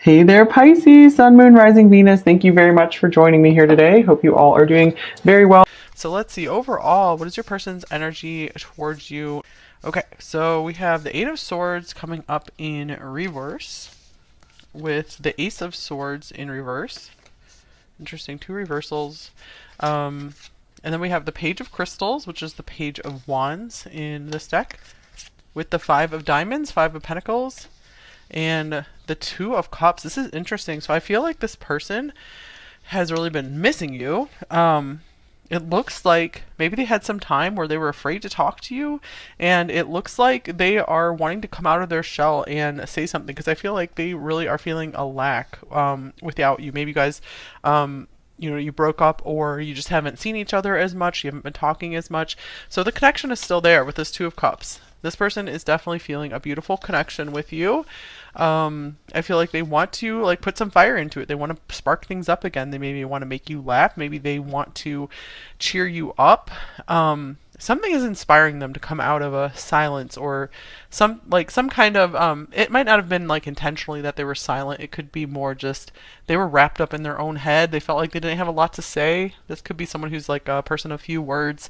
Hey there, Pisces, Sun, Moon, Rising, Venus. Thank you very much for joining me here today. Hope you all are doing very well. So let's see, overall, what is your person's energy towards you? Okay, so we have the Eight of Swords coming up in reverse with the Ace of Swords in reverse. Interesting, two reversals. Um, and then we have the Page of Crystals, which is the Page of Wands in this deck, with the Five of Diamonds, Five of Pentacles, and the Two of Cups. This is interesting. So I feel like this person has really been missing you. It looks like maybe they had some time where they were afraid to talk to you, and it looks like they are wanting to come out of their shell and say something, because I feel like they really are feeling a lack without you. Maybe you guys, you broke up, or you just haven't seen each other as much, you haven't been talking as much. So the connection is still there with this Two of Cups. This person is definitely feeling a beautiful connection with you. I feel like they want to put some fire into it. They want to spark things up again. They maybe want to make you laugh. Maybe they want to cheer you up. Something is inspiring them to come out of a silence, or some kind of it might not have been intentionally that they were silent. It could be more just they were wrapped up in their own head. They felt like they didn't have a lot to say. This could be someone who's like a person of few words.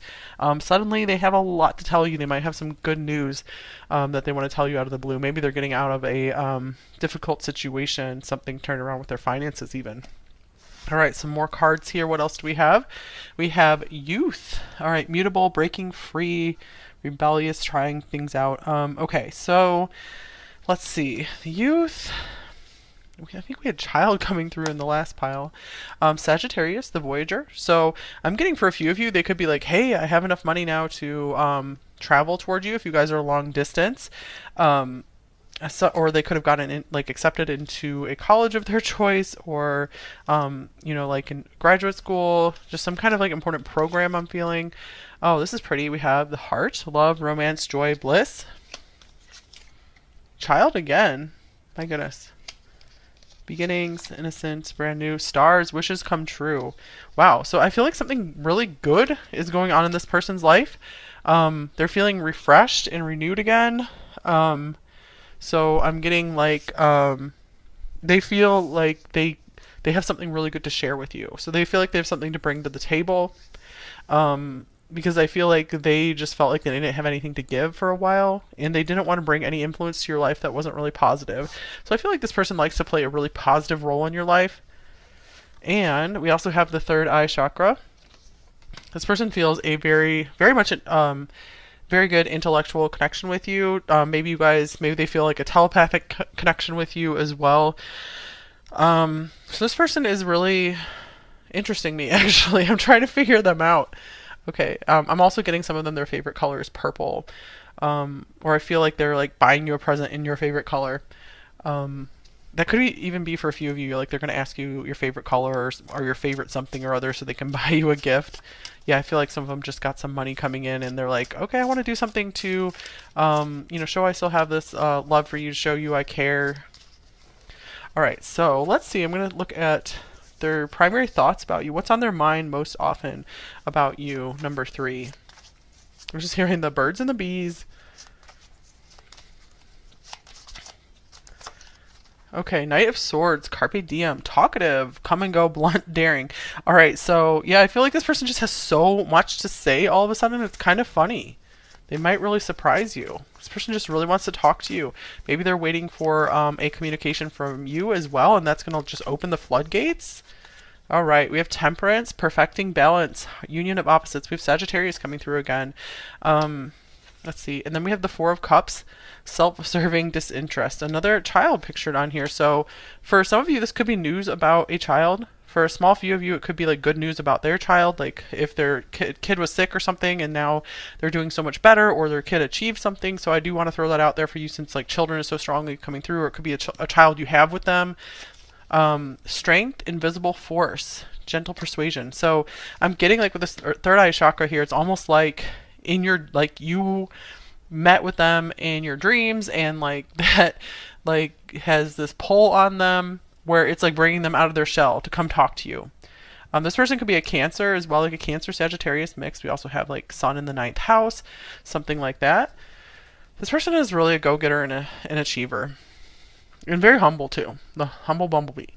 Suddenly they have a lot to tell you. They might have some good news that they want to tell you out of the blue. Maybe they're getting out of a difficult situation, something turned around with their finances even. All right, some more cards here. What else do we have? We have youth. All right, mutable, breaking free, rebellious, trying things out. Okay, so let's see. The youth. I think we had child coming through in the last pile. Sagittarius, the Voyager. So I'm getting for a few of you, they could be like, hey, I have enough money now to travel toward you if you guys are long distance. Or they could have gotten accepted into a college of their choice, or in graduate school, just some kind of important program. I'm feeling. Oh, this is pretty. We have the Heart, love, romance, joy, bliss. Child again. My goodness. Beginnings, innocence, brand new, stars, wishes come true. Wow. So I feel like something really good is going on in this person's life. They're feeling refreshed and renewed again. So I'm getting they feel like they have something really good to share with you. So they feel like they have something to bring to the table. Because I feel like they just felt like they didn't have anything to give for a while, and they didn't want to bring any influence to your life that wasn't really positive. So I feel like this person likes to play a really positive role in your life. And we also have the third eye chakra. This person feels a very much very good intellectual connection with you. Maybe they feel like a telepathic connection with you as well. So this person is really interesting me, actually. I'm trying to figure them out. Okay, I'm also getting some of them, their favorite color is purple. Or I feel like they're buying you a present in your favorite color. That could even be for a few of you, they're going to ask you your favorite color, or your favorite something or other, so they can buy you a gift. Yeah, I feel like some of them just got some money coming in, and they're like, okay, I want to do something to, show I still have this love for you, to show you I care. All right, so let's see. I'm going to look at their primary thoughts about you. What's on their mind most often about you? Number 3. I'm just hearing the birds and the bees. Okay, Knight of Swords, Carpe Diem, talkative, come and go, blunt, daring. All right, so yeah, I feel like this person just has so much to say all of a sudden. It's kind of funny. They might really surprise you. This person just really wants to talk to you. Maybe they're waiting for a communication from you as well, and that's going to just open the floodgates. All right, we have Temperance, perfecting balance, union of opposites. We have Sagittarius coming through again. Let's see. And then we have the Four of Cups, self-serving disinterest. Another child pictured on here. So for some of you, this could be news about a child. For a small few of you, it could be good news about their child, if their kid was sick or something and now they're doing so much better, or their kid achieved something. So I do want to throw that out there for you, since children is so strongly coming through, or it could be a child you have with them. Strength, invisible force, gentle persuasion. So I'm getting with this third eye chakra here, it's almost like in your you met with them in your dreams, and that has this pull on them where it's bringing them out of their shell to come talk to you. This person could be a Cancer as well, a Cancer Sagittarius mix. We also have Sun in the 9th house, something like that. This person is really a go-getter and an achiever. And very humble too. The humble bumblebee.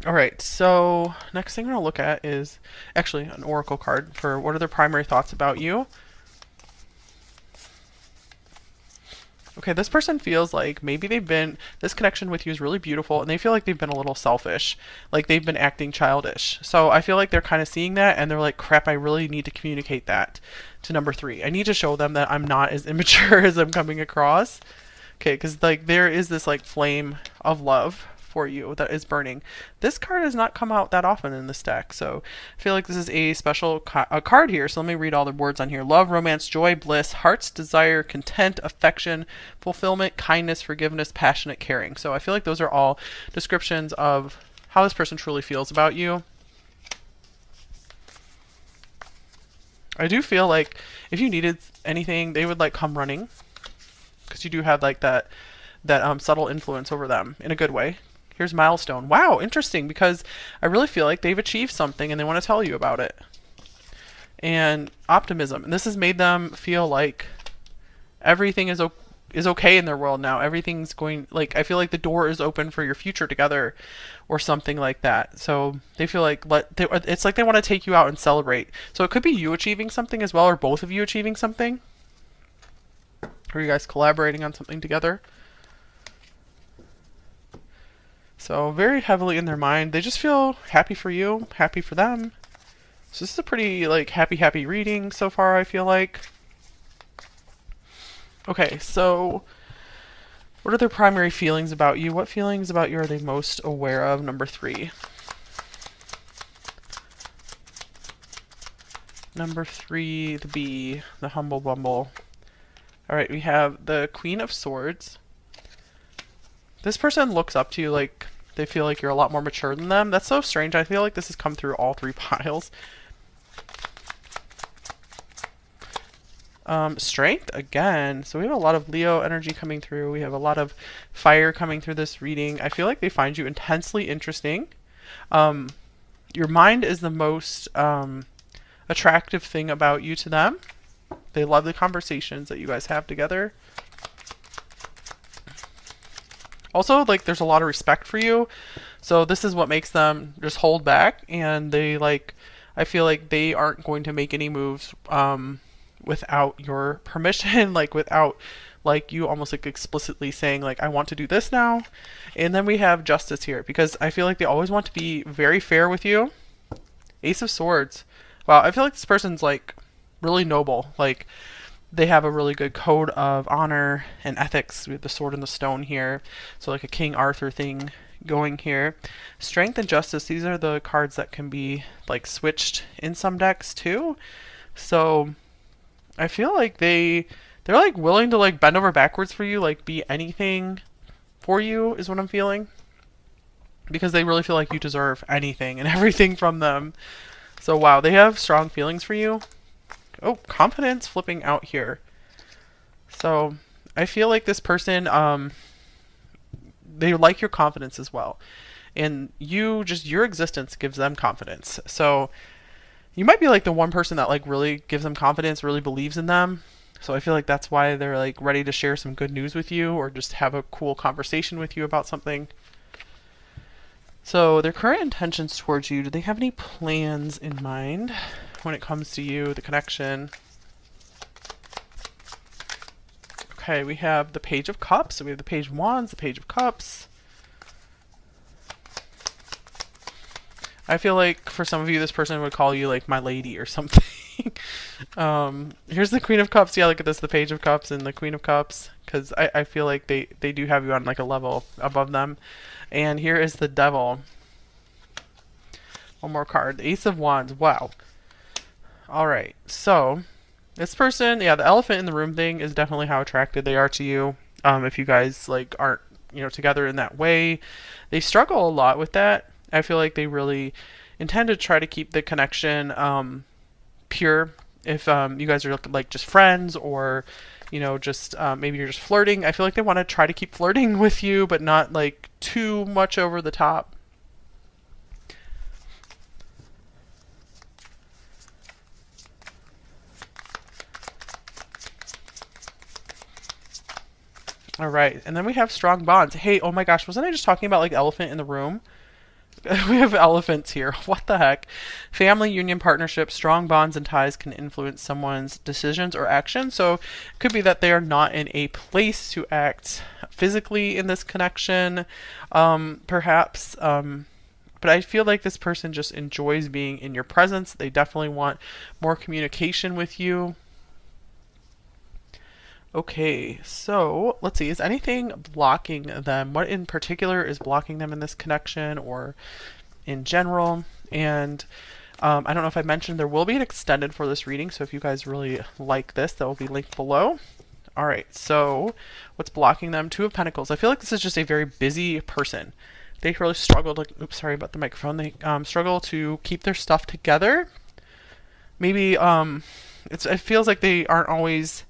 All right, so next thing we're gonna look at is actually an oracle card for what are their primary thoughts about you. Okay, this person feels like maybe this connection with you is really beautiful and they feel like they've been a little selfish, like they've been acting childish. So I feel like they're kind of seeing that and they're like, crap, I really need to communicate that to number 3. I need to show them that I'm not as immature as I'm coming across. Okay, because like there is this like flame of love for you that is burning. This card has not come out that often in this deck, so I feel like this is a special card here. So let me read all the words on here. Love, romance, joy, bliss, heart's desire, content, affection, fulfillment, kindness, forgiveness, passionate, caring. So I feel like those are all descriptions of how this person truly feels about you. I do feel like if you needed anything, they would like come running, because you do have like that subtle influence over them in a good way. Here's milestone. Wow, interesting, because I really feel like they've achieved something and they want to tell you about it. And optimism. And this has made them feel like everything is okay in their world now. Everything's going, like, I feel like the door is open for your future together or something like that. So they feel like it's like they want to take you out and celebrate. So it could be you achieving something as well, or both of you achieving something. Are you guys collaborating on something together? So very heavily in their mind. They just feel happy for you, happy for them. So this is a pretty like happy reading so far, I feel like. Okay, so what are their primary feelings about you? What feelings about you are they most aware of? Number 3. Number 3, the bee, the humble bumble. All right, we have the Queen of Swords. This person looks up to you like they feel like you're a lot more mature than them. That's so strange. I feel like this has come through all 3 piles. Strength again. So we have a lot of Leo energy coming through. We have a lot of fire coming through this reading. I feel like they find you intensely interesting. Your mind is the most attractive thing about you to them. They love the conversations that you guys have together. Also, like, there's a lot of respect for you. So this is what makes them just hold back. And they, like, I feel like they aren't going to make any moves without your permission, like, without, like, you almost, like, explicitly saying, like, I want to do this now. And then we have Justice here, because I feel like they always want to be very fair with you. Ace of Swords. Wow, I feel like this person's, like, really noble. Like, they have a really good code of honor and ethics. We have the sword and the stone here. So like a King Arthur thing going here. Strength and Justice, these are the cards that can be like switched in some decks too. So I feel like they're like willing to like bend over backwards for you, like be anything for you is what I'm feeling. Because they really feel like you deserve anything and everything from them. So wow, they have strong feelings for you. Oh, confidence flipping out here. So I feel like this person, they like your confidence as well. And you, just your existence gives them confidence. So you might be like the one person that like really gives them confidence, really believes in them. So I feel like that's why they're like ready to share some good news with you or just have a cool conversation with you about something. So their current intentions towards you, do they have any plans in mind when it comes to you, the connection? Okay, we have the Page of Cups. So we have the Page of Wands, the Page of Cups. I feel like for some of you, this person would call you like my lady or something. Here's the Queen of Cups. Yeah, look at this, the Page of Cups and the Queen of Cups. Because I feel like they do have you on like a level above them. And here is the Devil. One more card. The Ace of Wands. Wow. Alright, so this person, yeah, the elephant in the room thing is definitely how attracted they are to you. If you guys like aren't, together in that way. They struggle a lot with that. I feel like they really intend to try to keep the connection pure. If you guys are like just friends or just maybe you're just flirting, I feel like they want to try to keep flirting with you, but not like too much over the top. All right. And then we have strong bonds. Hey, oh my gosh, wasn't I just talking about like elephant in the room? We have elephants here. What the heck? Family, union, partnership, strong bonds and ties can influence someone's decisions or actions. So it could be that they are not in a place to act physically in this connection, perhaps. But I feel like this person just enjoys being in your presence. They definitely want more communication with you. Okay, so let's see. Is anything blocking them? What in particular is blocking them in this connection or in general? And I don't know if I mentioned there will be an extended for this reading, so if you guys really like this, that will be linked below. All right, so what's blocking them? Two of Pentacles. I feel like this is just a very busy person. They really struggle to, oops, sorry about the microphone. They struggle to keep their stuff together. Maybe it feels like they aren't always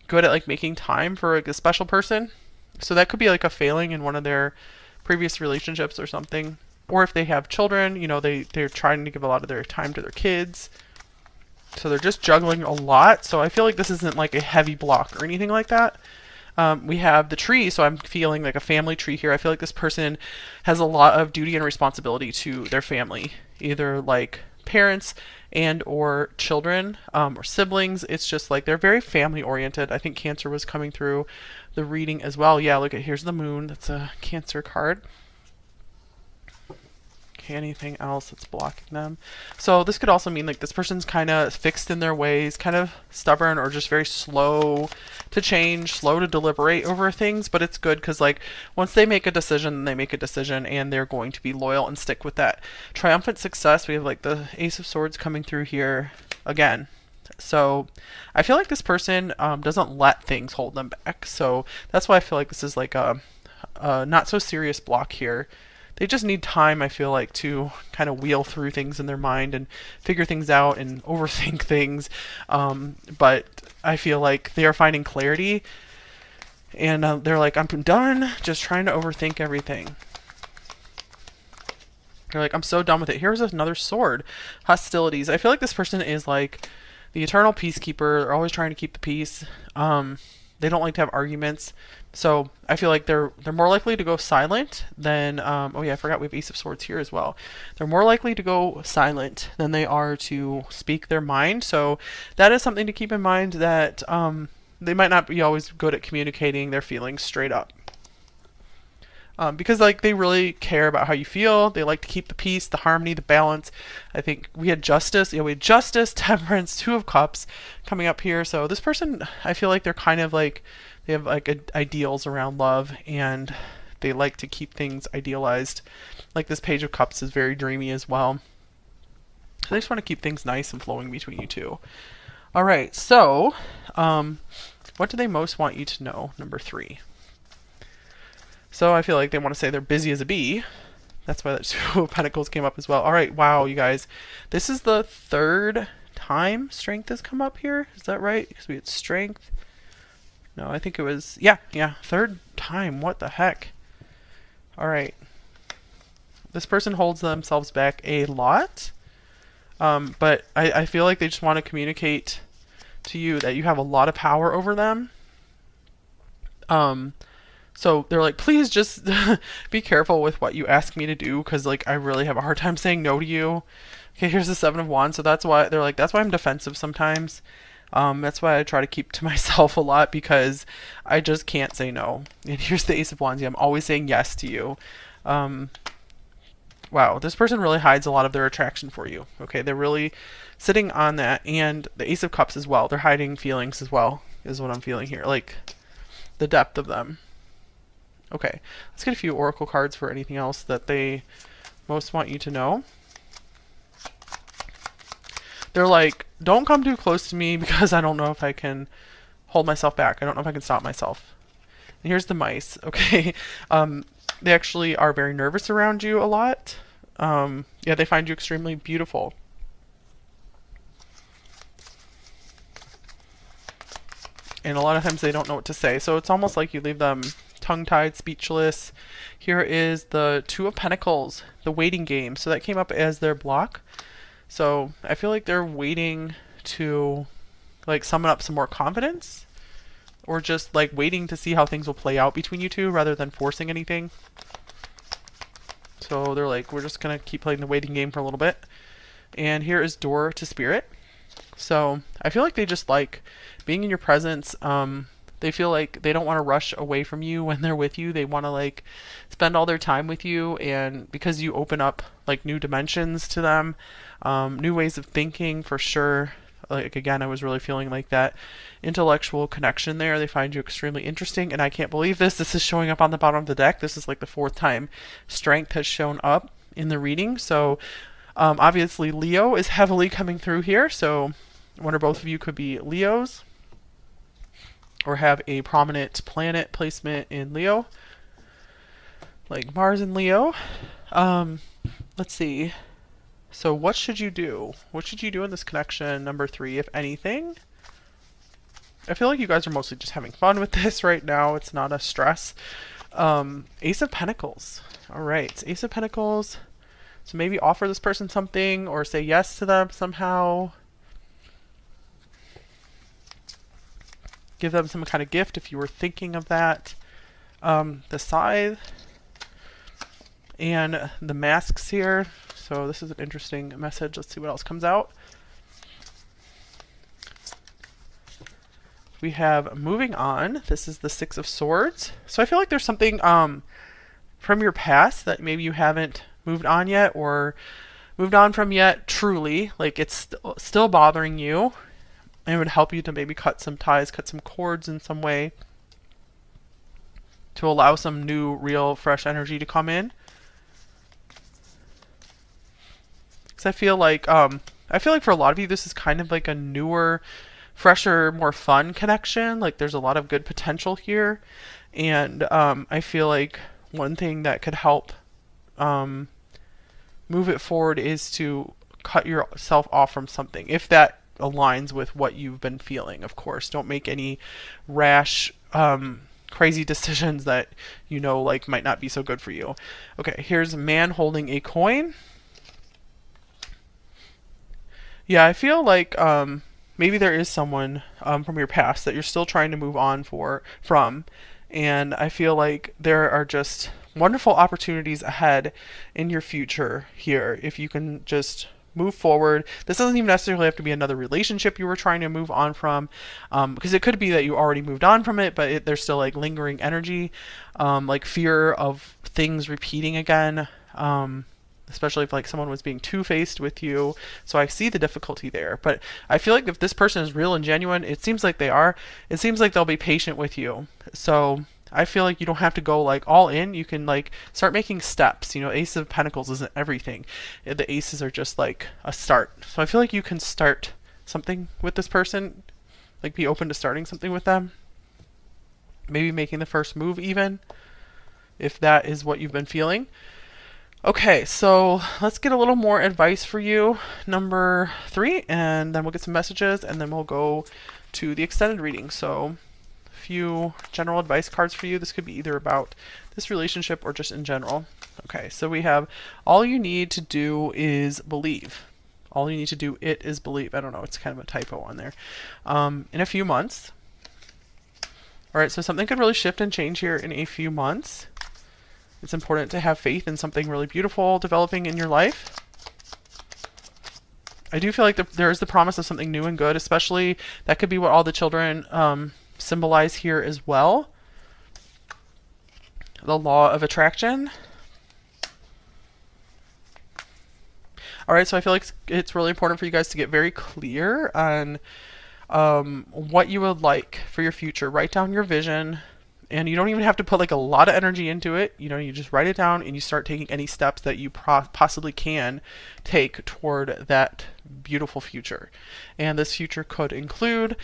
good at like making time for like a special person. So that could be like a failing in one of their previous relationships or something. Or if they have children, you know, they're trying to give a lot of their time to their kids. So they're just juggling a lot. So I feel like this isn't like a heavy block or anything like that. We have the tree, so I'm feeling like a family tree here. I feel like this person has a lot of duty and responsibility to their family, either like parents and or children or siblings. It's just like they're very family oriented. I think Cancer was coming through the reading as well. Yeah, look at, here's the moon. That's a Cancer card. Anything else that's blocking them? So this could also mean like this person's kind of fixed in their ways, kind of stubborn, or just very slow to change, slow to deliberate over things. But it's good because like once they make a decision, they make a decision and they're going to be loyal and stick with that. Triumphant success. We have like the Ace of Swords coming through here again. So I feel like this person doesn't let things hold them back. So that's why I feel like this is like a not so serious block here. They just need time, I feel like, to kind of wheel through things in their mind and figure things out and overthink things. But I feel like they are finding clarity and they're like, I'm done just trying to overthink everything. They're like, I'm so done with it. Here's another sword. Hostilities. I feel like this person is like the eternal peacekeeper. They're always trying to keep the peace. They don't like to have arguments. So I feel like they're more likely to go silent than oh yeah, I forgot we have Ace of Swords here as well. They're more likely to go silent than they are to speak their mind. So that is something to keep in mind, that they might not be always good at communicating their feelings straight up. Because like they really care about how you feel. They like to keep the peace, the harmony, the balance. I think we had justice. Yeah, we had justice, temperance, Two of Cups coming up here. So this person, I feel like they're kind of like, they have like ideals around love and they like to keep things idealized. Like this Page of Cups is very dreamy as well. So they just want to keep things nice and flowing between you two. All right, so what do they most want you to know? Number 3. So I feel like they want to say they're busy as a bee. That's why that Two of Pentacles came up as well. All right, wow, you guys. This is the 3rd time Strength has come up here. Is that right? Because we had Strength. No, I think it was, yeah, 3rd time. What the heck? All right. This person holds themselves back a lot. But I feel like they just want to communicate to you that you have a lot of power over them. So they're like, please just be careful with what you ask me to do, because like I really have a hard time saying no to you. Okay, here's the 7 of Wands. So that's why they're like, that's why I'm defensive sometimes. That's why I try to keep to myself a lot, because I just can't say no. And here's the Ace of Wands. Yeah, I'm always saying yes to you. Wow, this person really hides a lot of their attraction for you. Okay, they're really sitting on that. And the Ace of Cups as well. They're hiding feelings as well, is what I'm feeling here. Like the depth of them. Okay, let's get a few oracle cards for anything else that they most want you to know. They're like, don't come too close to me because I don't know if I can hold myself back. I don't know if I can stop myself. And here's the mice. Okay, they actually are very nervous around you a lot. Yeah, they find you extremely beautiful. And a lot of times they don't know what to say. So it's almost like you leave them tongue-tied, speechless. Here is the Two of Pentacles, the waiting game. So that came up as their block. So I feel like they're waiting to like summon up some more confidence, or just like waiting to see how things will play out between you two rather than forcing anything. So they're like, we're just going to keep playing the waiting game for a little bit. And here is Door to Spirit. So I feel like they just like being in your presence. They feel like they don't want to rush away from you when they're with you. They want to like spend all their time with you, and because you open up like new dimensions to them, new ways of thinking for sure. Like again, I was really feeling like that intellectual connection there. They find you extremely interesting, and I can't believe this. This is showing up on the bottom of the deck. This is like the 4th time Strength has shown up in the reading. So obviously Leo is heavily coming through here. So one or both of you could be Leos, or have a prominent planet placement in Leo, like Mars in Leo. Let's see. So what should you do? What should you do in this connection, number 3, if anything? I feel like you guys are mostly just having fun with this right now. It's not a stress. Ace of Pentacles. All right, Ace of Pentacles. So maybe offer this person something or say yes to them somehow. Give them some kind of gift if you were thinking of that. The Scythe and the Masks here. So this is an interesting message. Let's see what else comes out. We have Moving On. This is the 6 of Swords. So I feel like there's something from your past that maybe you haven't moved on yet, or moved on from yet truly. Like it's still bothering you. And it would help you to maybe cut some ties, cut some cords in some way to allow some new, real, fresh energy to come in. Because I feel like for a lot of you, this is kind of like a newer, fresher, more fun connection. Like there's a lot of good potential here, and I feel like one thing that could help move it forward is to cut yourself off from something, if that aligns with what you've been feeling. Of course, don't make any rash crazy decisions that you know like might not be so good for you. Okay, here's a man holding a coin. Yeah, I feel like maybe there is someone from your past that you're still trying to move on from, and I feel like there are just wonderful opportunities ahead in your future here if you can just move forward. This doesn't even necessarily have to be another relationship you were trying to move on from, because it could be that you already moved on from it, but there's still like lingering energy, like fear of things repeating again, especially if like someone was being two-faced with you. So I see the difficulty there, but I feel like if this person is real and genuine, it seems like they are. It seems like they'll be patient with you. So I feel like you don't have to go like all in. You can like start making steps. You know, Ace of Pentacles isn't everything. The aces are just like a start. So I feel like you can start something with this person, like be open to starting something with them. Maybe making the first move even, if that is what you've been feeling. Okay, so let's get a little more advice for you, number 3, and then we'll get some messages, and then we'll go to the extended reading. So few general advice cards for you. This could be either about this relationship or just in general. Okay, so we have all you need to do is believe. All you need to do is believe. I don't know, it's kind of a typo on there. In a few months. All right, so something could really shift and change here in a few months. It's important to have faith in something really beautiful developing in your life. I do feel like there is the promise of something new and good, especially that could be what all the children symbolize here as well. The law of attraction. All right, so I feel like it's really important for you guys to get very clear on what you would like for your future. Write down your vision, and you don't even have to put like a lot of energy into it. You know, you just write it down and you start taking any steps that you possibly can take toward that beautiful future. And this future could include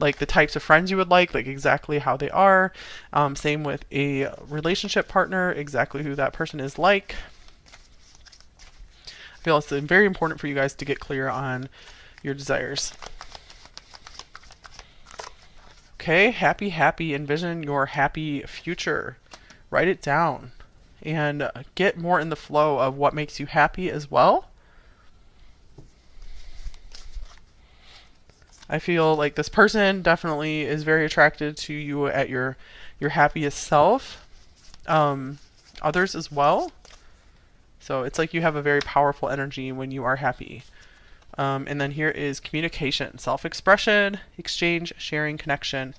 like the types of friends you would like exactly how they are. Same with a relationship partner, exactly who that person is like. I feel it's very important for you guys to get clear on your desires. Okay, happy, envision your happy future. Write it down and get more in the flow of what makes you happy as well. I feel like this person definitely is very attracted to you at your happiest self. Others as well. So it's like you have a very powerful energy when you are happy. And then here is communication, self-expression, exchange, sharing, connection.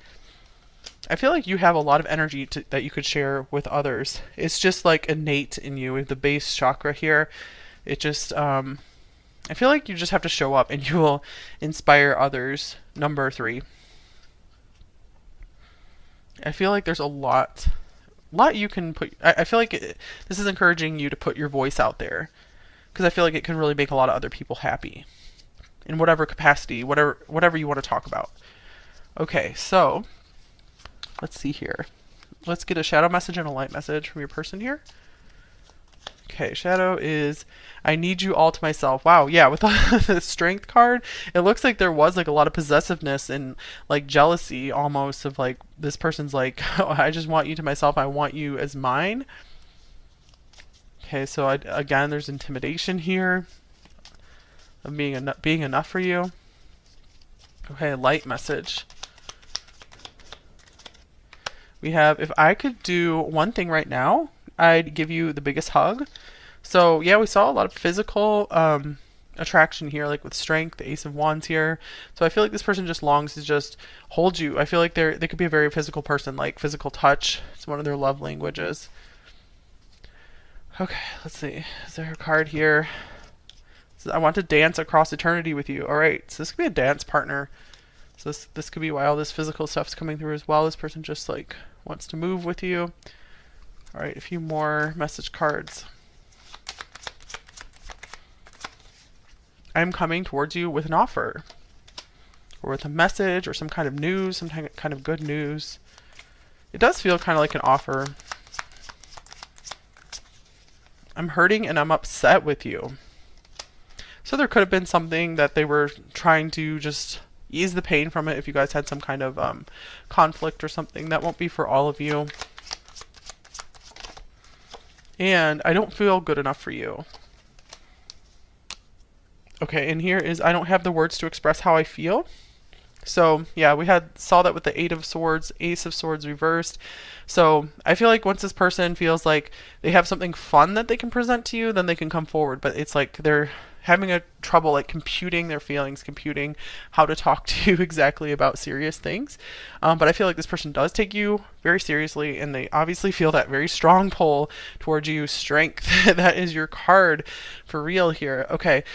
I feel like you have a lot of energy that you could share with others. It's just like innate in you with the base chakra here. It just, I feel like you just have to show up and you will inspire others. Number 3. I feel like there's a lot you can put. I feel like this is encouraging you to put your voice out there, because I feel like it can really make a lot of other people happy in whatever capacity, whatever you want to talk about. Okay, so let's see here. Let's get a shadow message and a light message from your person here. Okay, shadow is, I need you all to myself. Wow, yeah, with the strength card, it looks like there was like a lot of possessiveness and like jealousy almost of like this person's like, oh, I just want you to myself. I want you as mine. Okay, so again, there's intimidation here of being enough for you. Okay, light message. We have, if I could do one thing right now, I'd give you the biggest hug. So yeah, we saw a lot of physical attraction here, like with strength, the Ace of Wands here. So I feel like this person just longs to just hold you. I feel like they could be a very physical person, like physical touch. It's one of their love languages. Okay, let's see. Is there a card here? I want to dance across eternity with you. All right, so this could be a dance partner. So this could be why all this physical stuff's coming through as well. This person just like wants to move with you. All right, a few more message cards. I'm coming towards you with an offer, or with a message, or some kind of news, some kind of good news. It does feel kind of like an offer. I'm hurting and I'm upset with you. So there could have been something that they were trying to just ease the pain from it. If you guys had some kind of conflict or something, that won't be for all of you. And I don't feel good enough for you. Okay, and here is, I don't have the words to express how I feel. So yeah, we saw that with the 8 of Swords, Ace of Swords reversed. So I feel like once this person feels like they have something fun that they can present to you, then they can come forward. But it's like they're having a trouble like computing their feelings, computing how to talk to you exactly about serious things. But I feel like this person does take you very seriously, and they obviously feel that very strong pull towards you. Strength. That is your card for real here. Okay.